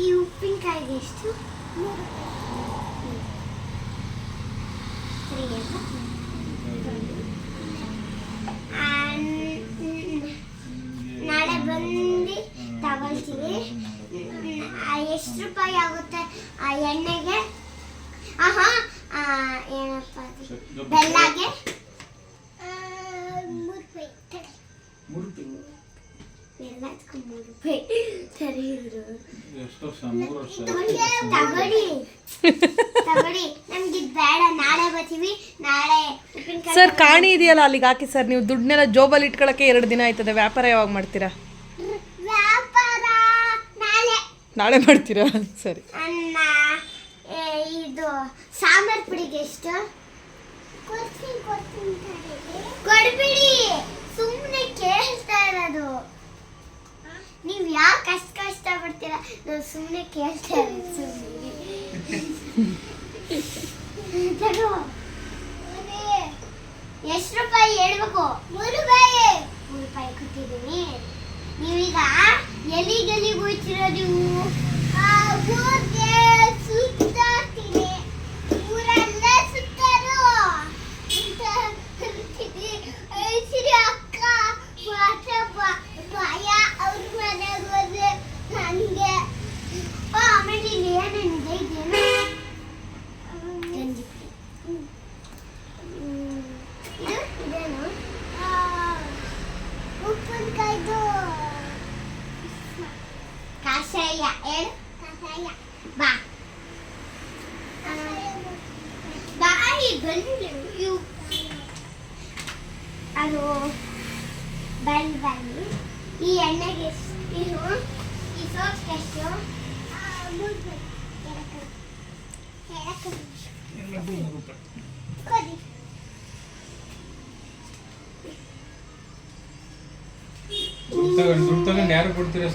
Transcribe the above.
ಈ ಉಪ್ಪಿನಕಾಯಿಗೆ ಎಷ್ಟು? 3 ನಾಳೆ ಬಂದು ತಗೊಳ್ತೀವಿ. ಎಷ್ಟು ರೂಪಾಯಿ ಆಗುತ್ತೆ ಆ ಎಣ್ಣೆಗೆ? ಏನಪ್ಪ ಬೆಲ್ಲಗೆ 3 ರೂಪಾಯಿ. ಎಲ್ಲದಕ್ಕೂ 3 ರೂಪಾಯಿ. ಸರಿ ತಗೊಳ್ಳಿ. ನಮ್ಗೆ ಬೇಡ, ನಾಳೆ ಬರ್ತೀವಿ. ನಾಳೆ ಉಪ್ಪಿನಕಾಯಿ ಸರ್ ಕಾಣಿ ಇದೆಯಲ್ಲ ಅಲ್ಲಿಗೆ ಹಾಕಿ ಸರ್. ನೀವು ದುಡ್ಡನ್ನೆಲ್ಲ ಜೋಬಲ್ಲಿ ಇಟ್ಕೊಳಕ್ಕೆ 2 ದಿನ ಆಯ್ತದೆ. ವ್ಯಾಪಾರ ಯಾವಾಗ ಮಾಡ್ತೀರಾ? ವ್ಯಾಪಾರ ನಾಳೆ ಮಾಡ್ತೀರಾ? ಸರಿ. ಅನ್ನ ಇದು ಸಾಂಬಾರ್ ಪುಡಿಗೆ ಎಷ್ಟು? ಕೊಡ್ಬಿಡಿ, ಸುಮ್ಮನೆ ಕೇಳ್ತಾ ಇರೋದು. ನೀವು ಯಾಕೆ ಅಷ್ಟು ಕಷ್ಟ ಪಡ್ತೀರಾ? ನಾವು ಸುಮ್ಮನೆ ಕೇಳ್ತಾ ಇರೋದು. ಸುಮ್ಮನೆ ಎಷ್ಟು ರೂಪಾಯಿ ಹೇಳ್ಬೇಕು? 3 ರೂಪಾಯಿ. 3 ರೂಪಾಯಿ ಕೊಟ್ಟಿದ್ದೀನಿ. ನೀವೀಗ ಎಲ್ಲಿಗೆಲ್ಲಿ ಹೋಗ್ತಿರೋ? ನೀವು ಊರಿಗೆ ಸುತ್ತಾಡ್ತೀನಿ. ಊರೆಲ್ಲ ಸುತ್ತಾರು. ಅಕ್ಕ ಭಯ ಅವ್ರ ಮನೆಗೆ ಹೋದ್ರೆ ನನಗೆ. ಆಮೇಲೆ ಇಲ್ಲಿ ಏನೇನಿದೆ? ಇದೇನು ಇದೇನು ಉಪ್ಪಿನಕಾಯ್ದು ಕಷಾಯ. ಹೇಳು ಕಷಾಯ. ಬಾ ಬಾಯಿ ಬಂದು ಅದು ಬನ್ನಿ. ಈ ಎಣ್ಣೆಗೆ ಎಷ್ಟು? ಈ ಸೋಪ್ಗೆ ಎಷ್ಟು? 3 ರೂಪಾಯಿ. ದುಡ್ಡು ತಗೊಂಡು ಯಾರು ಕೊಡ್ತೀರಾ?